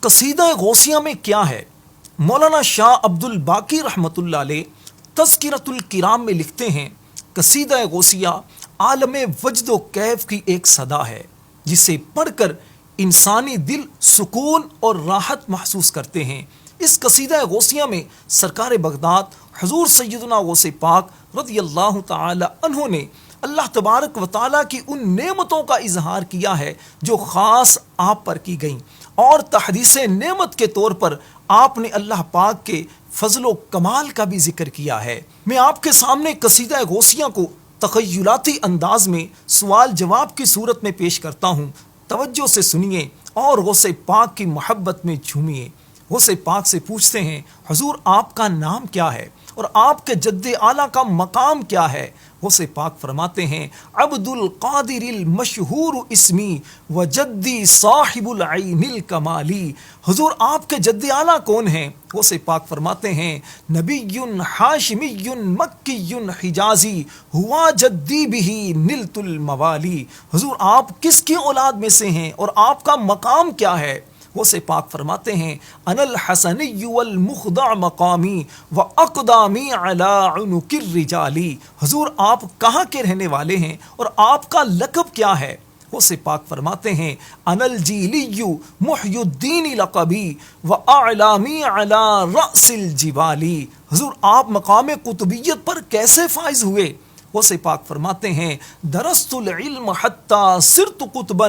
قصیدہ غوثیہ میں کیا ہے؟ مولانا شاہ عبد الباقی رحمۃ اللہ علیہ تذکرۃ الکرام میں لکھتے ہیں، قصیدہ غوثیہ عالم وجد و کیف کی ایک صدا ہے جسے پڑھ کر انسانی دل سکون اور راحت محسوس کرتے ہیں۔ اس قصیدہ غوثیہ میں سرکار بغداد حضور سیدنا غوث پاک رضی اللہ تعالی عنہ نے اللہ تبارک و تعالیٰ کی ان نعمتوں کا اظہار کیا ہے جو خاص آپ پر کی گئیں، اور تحدیث نعمت کے طور پر آپ نے اللہ پاک کے فضل و کمال کا بھی ذکر کیا ہے۔ میں آپ کے سامنے قصیدہ غوثیہ کو تخیلاتی انداز میں سوال جواب کی صورت میں پیش کرتا ہوں، توجہ سے سنیے اور غوث پاک کی محبت میں جھومیے۔ غوث پاک سے پوچھتے ہیں، حضور آپ کا نام کیا ہے اور آپ کے جد اعلیٰ کا مقام کیا ہے؟ غوث پاک فرماتے ہیں، عبد القادر المشہور اسمی و جدی صاحب العین الکمالی۔ حضور آپ کے جد اعلیٰ کون ہیں؟ غوث پاک فرماتے ہیں، نبی ہاشمی مکی حجازی ہوا جدی بہ نلت الموالی۔ حضور آپ کس کی اولاد میں سے ہیں اور آپ کا مقام کیا ہے؟ غوث پاک فرماتے ہیں، انا الحسنی والمخضع مقامی واقدامی علی عنق الرجالی۔ حضور آپ کہاں کے رہنے والے ہیں اور آپ کا لقب کیا ہے؟ غوث پاک فرماتے ہیں، انا الجیلی محی الدین لقبی واعلامی علی رأس الجبالی۔ حضور آپ مقام قطبیت پر کیسے فائز ہوئے؟ غوث پاک فرماتے ہیں، درست العلم حتی صرت قطبا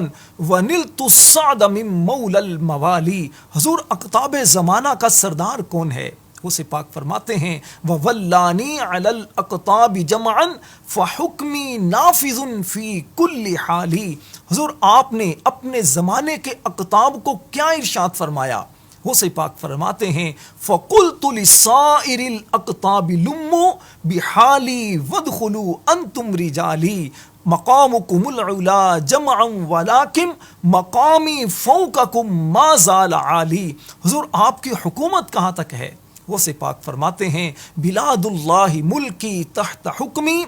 ونلت السعد من مولا الموالی۔ حضور اقطاب زمانہ کا سردار کون ہے؟ غوث پاک فرماتے ہیں، وولانی علی الاقطاب جمعا فحکمی نافذ فی کل حالی۔ حضور آپ نے اپنے زمانے کے اقطاب کو کیا ارشاد فرمایا؟ غوث پاک فرماتے ہیں، فَقُلْتُ لِسَائِرِ الْأَقْطَابِ لُمُّوا بِحَالِي وَادْخُلُوا أَنْتُمْ رِجَالِي مَقَامُكُمُ الْعُلَا جَمْعًا وَلَكِنْ مَقَامِي فَوْقَكُمْ مَا زَالَ عَالِي۔ حضور آپ کی حکومت کہاں تک ہے؟ غوث پاک فرماتے ہیں، بلاد اللہ ملکی تحت حکمی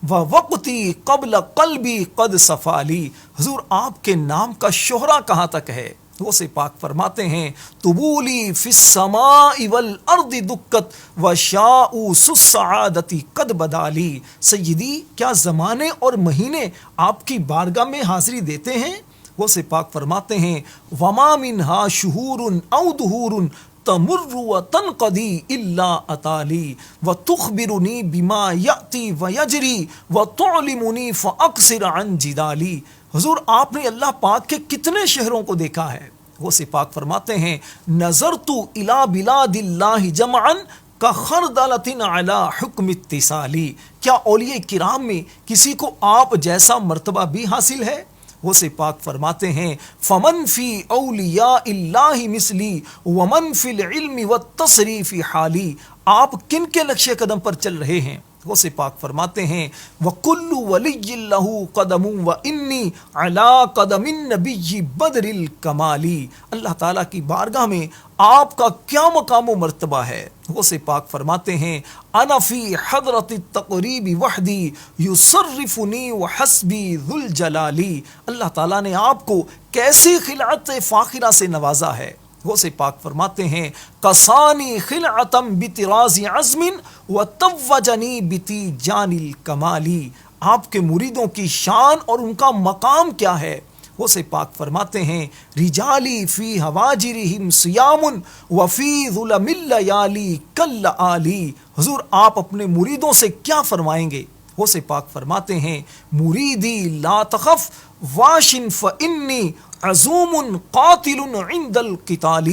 ووقتی قبل قلبی قد صفالی۔ حضور آپ کے نام کا شہرہ کہاں تک ہے؟ غوث پاک فرماتے ہیں، طبولی فی السماء والارض دکت وشاء السعادتی قد بدالی۔ سیدی کیا زمانے اور مہینے آپ کی بارگاہ میں حاضری دیتے ہیں؟ غوث پاک فرماتے ہیں، وما منہا شہور او دہور تمر وتنقضی الا اتالی وتخبرنی بما یأتی ویجری وتعلمنی فاقصر عن جدالی۔ حضور آپ نے اللہ پاک کے کتنے شہروں کو دیکھا ہے؟ غوث پاک فرماتے ہیں، نظرت الی بلاد اللہ جمعا کخردلۃ علی حکم اتصالی۔ کیا اولیاء کرام میں کسی کو آپ جیسا مرتبہ بھی حاصل ہے؟ غوث پاک فرماتے ہیں، فمن فی اولیاء اللہ مثلی ومن فی العلم والتصریف حالی۔ آپ کن کے نقش قدم پر چل رہے ہیں؟ غوث پاک فرماتے ہیں، وَكُلُّ وَلِيٍّ لَهُ قَدَمٌ وَإِنِّي عَلَىٰ قَدَمِ النَّبِيِّ بَدْرِ الْكَمَالِ۔ اللہ تعالیٰ کی بارگاہ میں آپ کا کیا مقام و مرتبہ ہے؟ غوث پاک فرماتے ہیں، انا فی حضرت التقریب وحدی یصرفنی وحسبی ذو الجلالی۔ اللہ تعالیٰ نے آپ کو کیسی خلعت فاخرہ سے نوازا ہے؟ غوث پاک فرماتے ہیں، قصانی خلعتم بطراز عزم وتوجنی بتیجان الکمالی۔ آپ کے مریدوں کی شان اور ان کا مقام کیا ہے؟ غوث پاک فرماتے ہیں، رجالی فی حواجرہم صیام وفی ظلم اللیالی کالآلی۔ حضور آپ اپنے مریدوں سے کیا فرمائیں گے؟ غوث پاک فرماتے ہیں، مریدی لا تخف واشن فانی عزوم قاتل عند القتال۔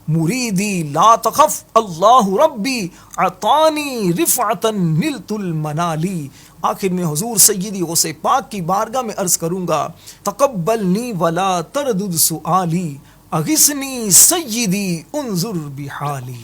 مریدی لا تخف اللہ ربی عطانی رفعتا نلت المنالی۔ آخر میں حضور سیدی غوث پاک کی بارگاہ میں عرض کروں گا، تقبلنی ولا تردد سؤالی اغثنی سیدی انظر بحالی۔